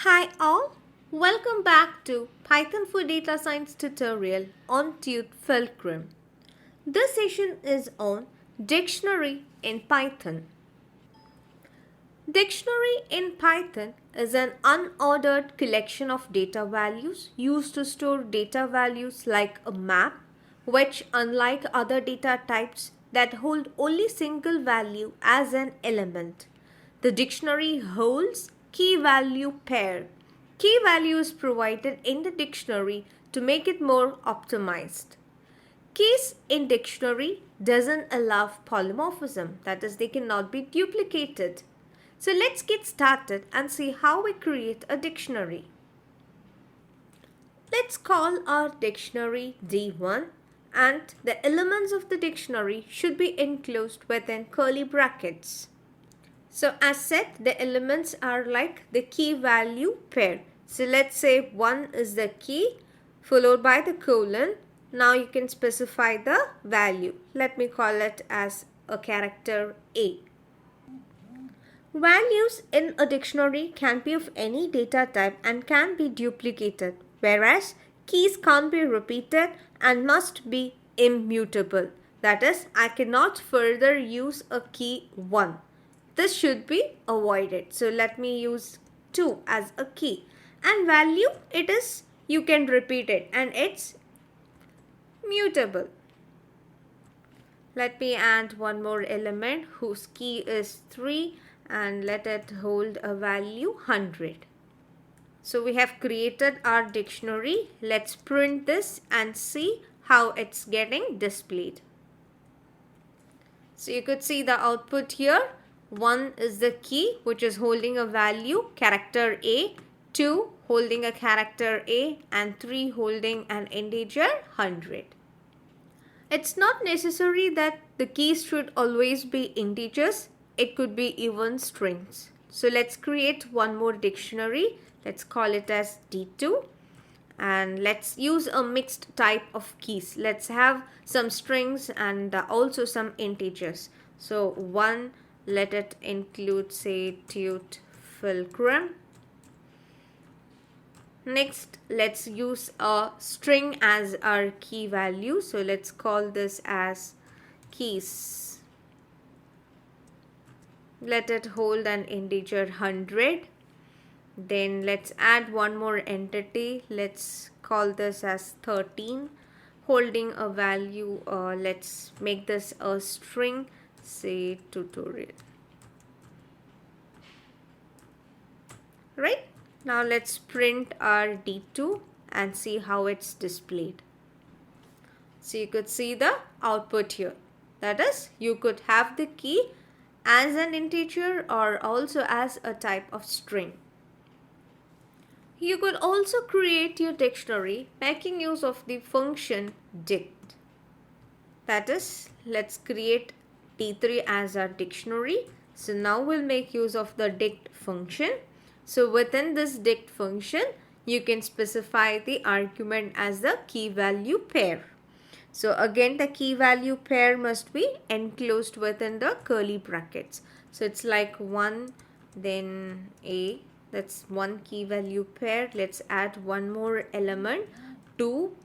Hi all, welcome back to Python for Data Science tutorial on Tute Fulcrum. This session is on Dictionary in Python. Dictionary in Python is an unordered collection of data values used to store data values like a map, which unlike other data types that hold only single value as an element. The dictionary holds key value pair. Key value is provided in the dictionary to make it more optimized. Keys in dictionary doesn't allow polymorphism, that is, they cannot be duplicated. So let's get started and see how we create a dictionary. Let's call our dictionary D1 and the elements of the dictionary should be enclosed within curly brackets. So as said, the elements are like the key value pair. So let's say 1 is the key followed by the colon. Now you can specify the value. Let me call it as a character A. Values in a dictionary can be of any data type and can be duplicated, whereas keys can't be repeated and must be immutable. That is, I cannot further use a key 1. This should be avoided. So let me use 2 as a key. And value, it is, you can repeat it and it's mutable. Let me add one more element whose key is 3 and let it hold a value 100. So we have created our dictionary. Let's print this and see how it's getting displayed. So you could see the output here. 1 is the key which is holding a value character A, 2 holding a character A and 3 holding an integer 100. It's not necessary that the keys should always be integers. It could be even strings. So let's create one more dictionary. Let's call it as D2 and let's use a mixed type of keys. Let's have some strings and also some integers. So 1, let it include say Tute Fulcrum. Next, let's use a string as our key value. So let's call this as keys. Let it hold an integer 100. Then let's add one more entity. Let's call this as 13 holding a value. Let's make this a string, say tutorial. Right? Now let's print our D2 and see how it's displayed. So you could see the output here. That is, you could have the key as an integer or also as a type of string. You could also create your dictionary making use of the function dict. That is, let's create D3 as our dictionary. So now we'll make use of the dict function. So within this dict function, you can specify the argument as the key value pair. So again, the key value pair must be enclosed within the curly brackets. So it's like 1, then A, that's one key value pair. Let's add one more element, 2,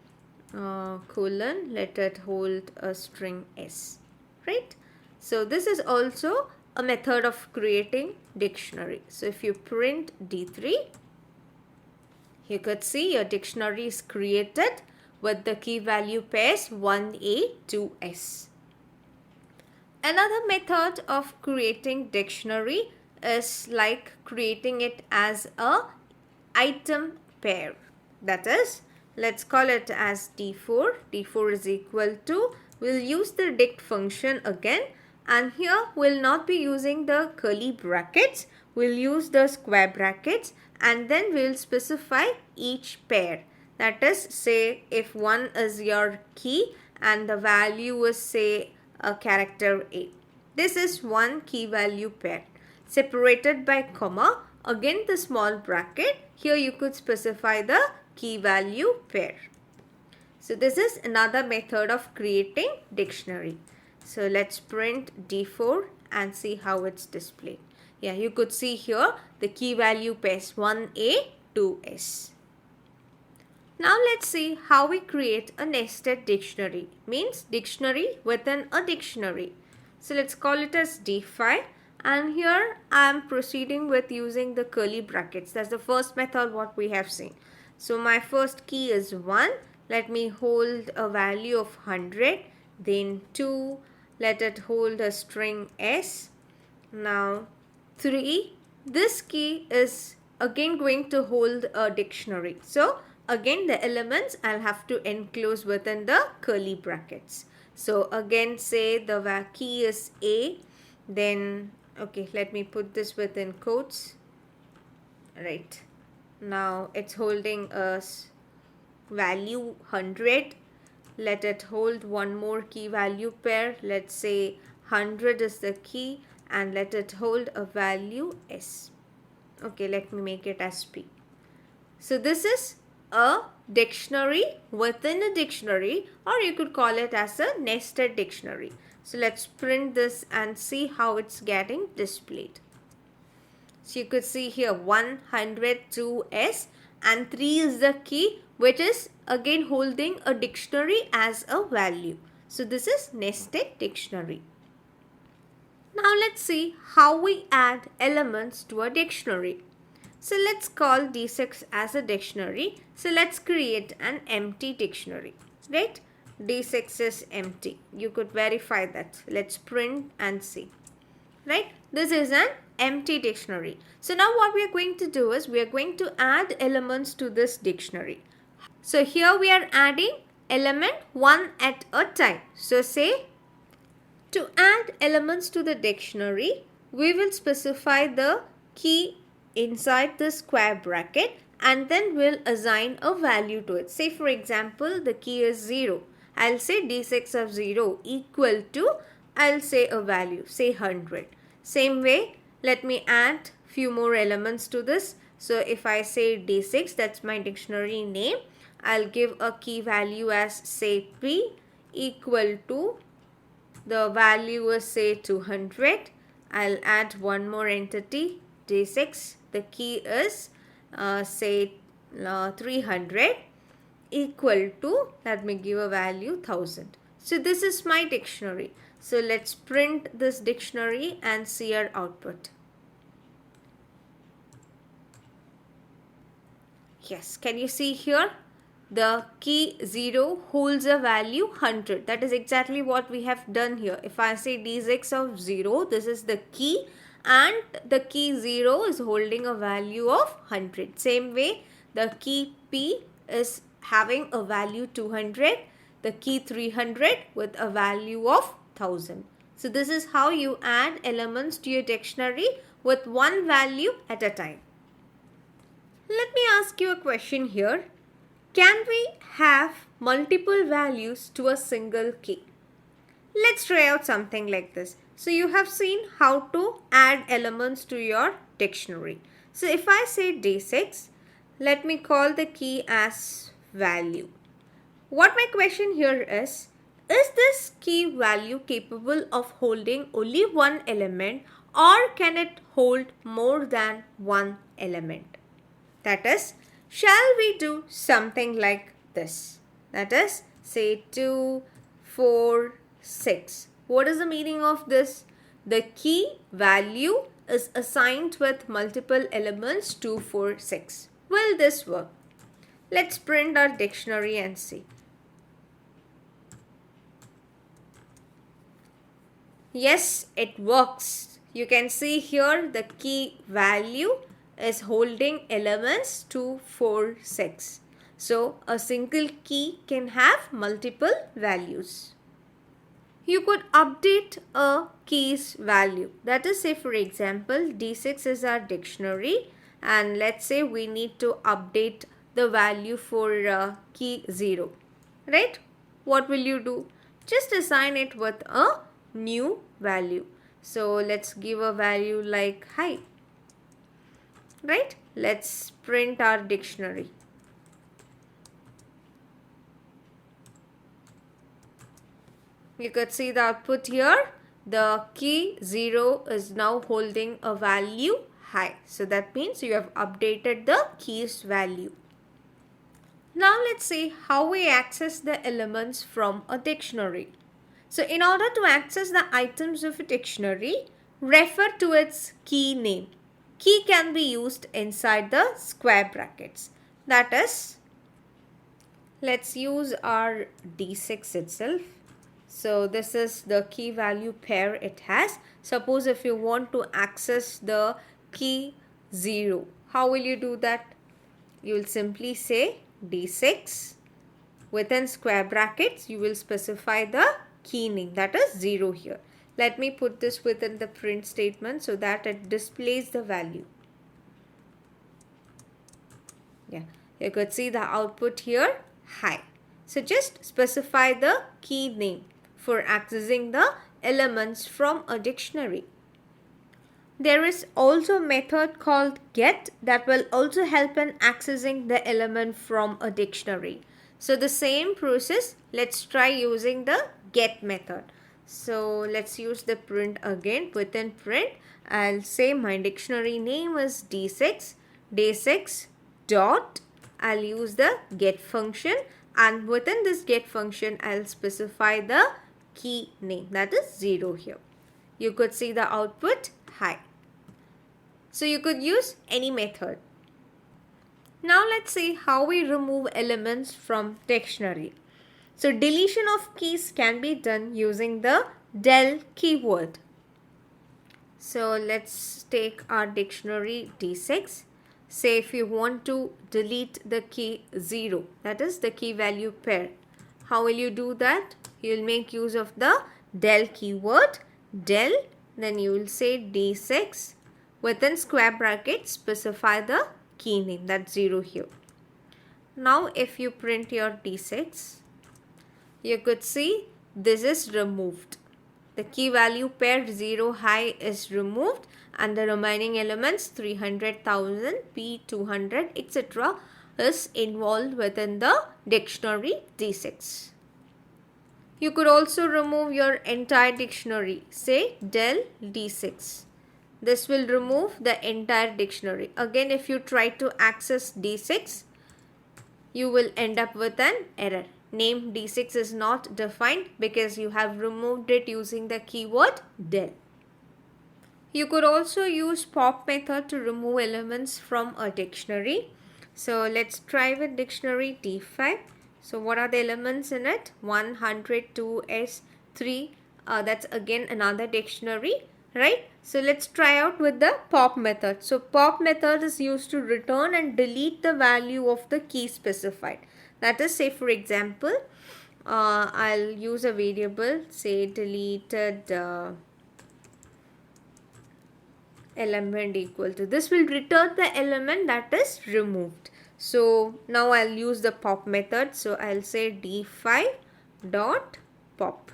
colon, let it hold a string S, right? So this is also a method of creating dictionary. So if you print D3, you could see your dictionary is created with the key value pairs 1A, 2S. Another method of creating dictionary is like creating it as a item pair. That is, let's call it as D4. D4 is equal to, we'll use the dict function again. And here we'll not be using the curly brackets, we'll use the square brackets and then we'll specify each pair. That is, say if 1 is your key and the value is say a character A. This is one key value pair separated by comma, again the small bracket. Here you could specify the key value pair. So this is another method of creating dictionary. So let's print D4 and see how it's displayed. Yeah, you could see here the key value pairs 1A, 2S. Now let's see how we create a nested dictionary. Means dictionary within a dictionary. So let's call it as D5, and here I am proceeding with using the curly brackets. That's the first method what we have seen. So my first key is 1. Let me hold a value of 100. Then 2. Let it hold a string S. Now 3. This key is again going to hold a dictionary. So again the elements I'll have to enclose within the curly brackets. So again say the key is A, then okay, let me put this within quotes. Right, now it's holding a value 100. Let it hold one more key value pair. Let's say 100 is the key, and let it hold a value S. Okay, let me make it as P. So this is a dictionary within a dictionary, or you could call it as a nested dictionary. So let's print this and see how it's getting displayed. So you could see here 102S, and 3 is the key, which is again holding a dictionary as a value. So this is nested dictionary. Now let's see how we add elements to a dictionary. So let's call D6 as a dictionary. So let's create an empty dictionary, right? D6 is empty. You could verify that. Let's print and see, right? This is an empty dictionary. So now what we are going to do is we are going to add elements to this dictionary. So here we are adding element one at a time. So say, to add elements to the dictionary, we will specify the key inside the square bracket, and then we'll assign a value to it. Say for example, the key is 0. I'll say D6 of 0 equal to, I'll say a value, say 100. Same way, let me add few more elements to this. So if I say D6, that's my dictionary name. I'll give a key value as say P equal to, the value is say 200. I'll add one more entity, D6. The key is say 300 equal to, let me give a value 1000. So this is my dictionary. So let's print this dictionary and see our output. Yes, can you see here? The key 0 holds a value 100. That is exactly what we have done here. If I say D6 of 0, this is the key, and the key 0 is holding a value of 100. Same way, the key P is having a value 200, the key 300 with a value of 1000. So this is how you add elements to your dictionary with one value at a time. Let me ask you a question here. Can we have multiple values to a single key? Let's try out something like this. So you have seen how to add elements to your dictionary. So if I say D6, let me call the key as value. What my question here is this key value capable of holding only one element, or can it hold more than one element? That is, shall we do something like this? That is, say 2, 4, 6. What is the meaning of this? The key value is assigned with multiple elements 2, 4, 6. Will this work? Let's print our dictionary and see. Yes, it works. You can see here the key value is holding elements 2, 4, 6. So a single key can have multiple values. You could update a key's value. That is, say for example, D6 is our dictionary, and let's say we need to update the value for key 0. Right? What will you do? Just assign it with a new value. So let's give a value like hi. Right? Let's print our dictionary. You could see the output here. the key 0 is now holding a value high. So that means you have updated the keys value. Now let's see how we access the elements from a dictionary. So in order to access the items of a dictionary, refer to its key name. Key can be used inside the square brackets. That is, let's use our D6 itself. So this is the key value pair it has. Suppose if you want to access the key 0, how will you do that? You will simply say D6. Within square brackets, you will specify the key name, that is 0 here. Let me put this within the print statement so that it displays the value. Yeah, you could see the output here, high. So just specify the key name for accessing the elements from a dictionary. There is also a method called get that will also help in accessing the element from a dictionary. So the same process, let's try using the get method. So let's use the print again. Within print, I'll say my dictionary name is D6, D6 dot. I'll use the get function, and within this get function, I'll specify the key name, that is 0 here. You could see the output high. So you could use any method. Now let's see how we remove elements from dictionary. So deletion of keys can be done using the del keyword. So let's take our dictionary D6. Say if you want to delete the key 0, that is the key value pair. How will you do that? You will make use of the del keyword, del, then you will say D6. Within square brackets, specify the key name, that's 0 here. Now if you print your D6, you could see this is removed. The key value pair 0 high is removed and the remaining elements 300,000, P200, etc. is involved within the dictionary D6. You could also remove your entire dictionary, say del D6. This will remove the entire dictionary. Again, if you try to access D6, you will end up with an error. Name D6 is not defined because you have removed it using the keyword del. You could also use pop method to remove elements from a dictionary. So let's try with dictionary D5. So what are the elements in it? 100, 2S, 3. That's again another dictionary, right? So let's try out with the pop method. So pop method is used to return and delete the value of the key specified. That is, say for example, I'll use a variable, say deleted element equal to. This will return the element that is removed. So now I'll use the pop method. So I'll say d5 dot pop.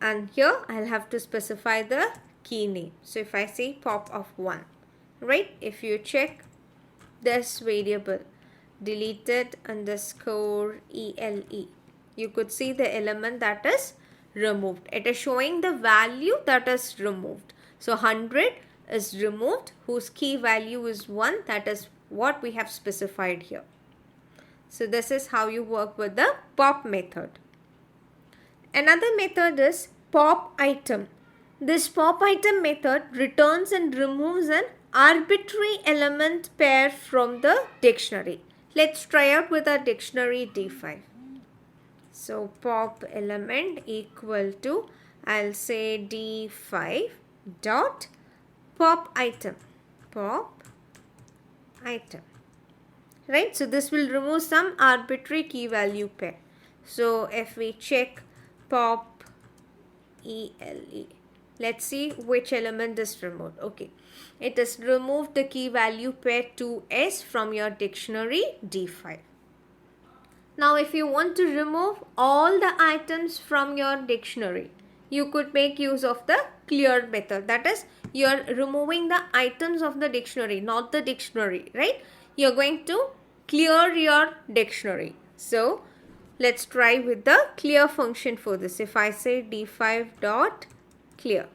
And here I'll have to specify the key name. So if I say pop of 1, right? If you check this variable deleted underscore ELE, you could see the element that is removed. It is showing the value that is removed. So 100 is removed, whose key value is 1. That is what we have specified here. So this is how you work with the pop method. Another method is pop item. This pop item method returns and removes an arbitrary element pair from the dictionary. Let's try out with our dictionary D5. So pop element equal to, I'll say D5 dot pop item. Pop item. Right? So this will remove some arbitrary key value pair. So if we check pop ELE, let's see which element is removed. Okay, it has removed the key value pair 2S from your dictionary D5. Now if you want to remove all the items from your dictionary, you could make use of the clear method. That is, you are removing the items of the dictionary, not the dictionary, right? You are going to clear your dictionary. So let's try with the clear function for this. If I say d5 dot clear,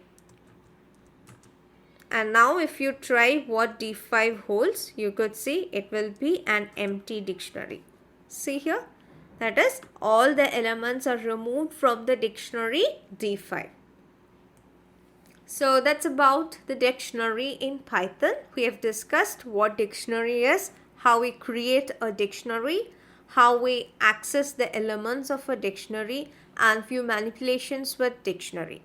and now if you try what d5 holds, you could see it will be an empty dictionary. See here, that is, all the elements are removed from the dictionary d5. So that's about the dictionary in Python. We have discussed what dictionary is, how we create a dictionary, how we access the elements of a dictionary, and few manipulations with dictionary.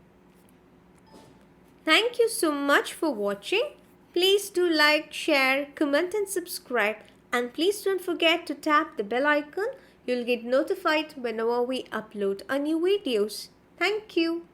Thank you so much for watching. Please do like, share, comment and subscribe, and please don't forget to tap the bell icon. You'll get notified whenever we upload a new videos. Thank you.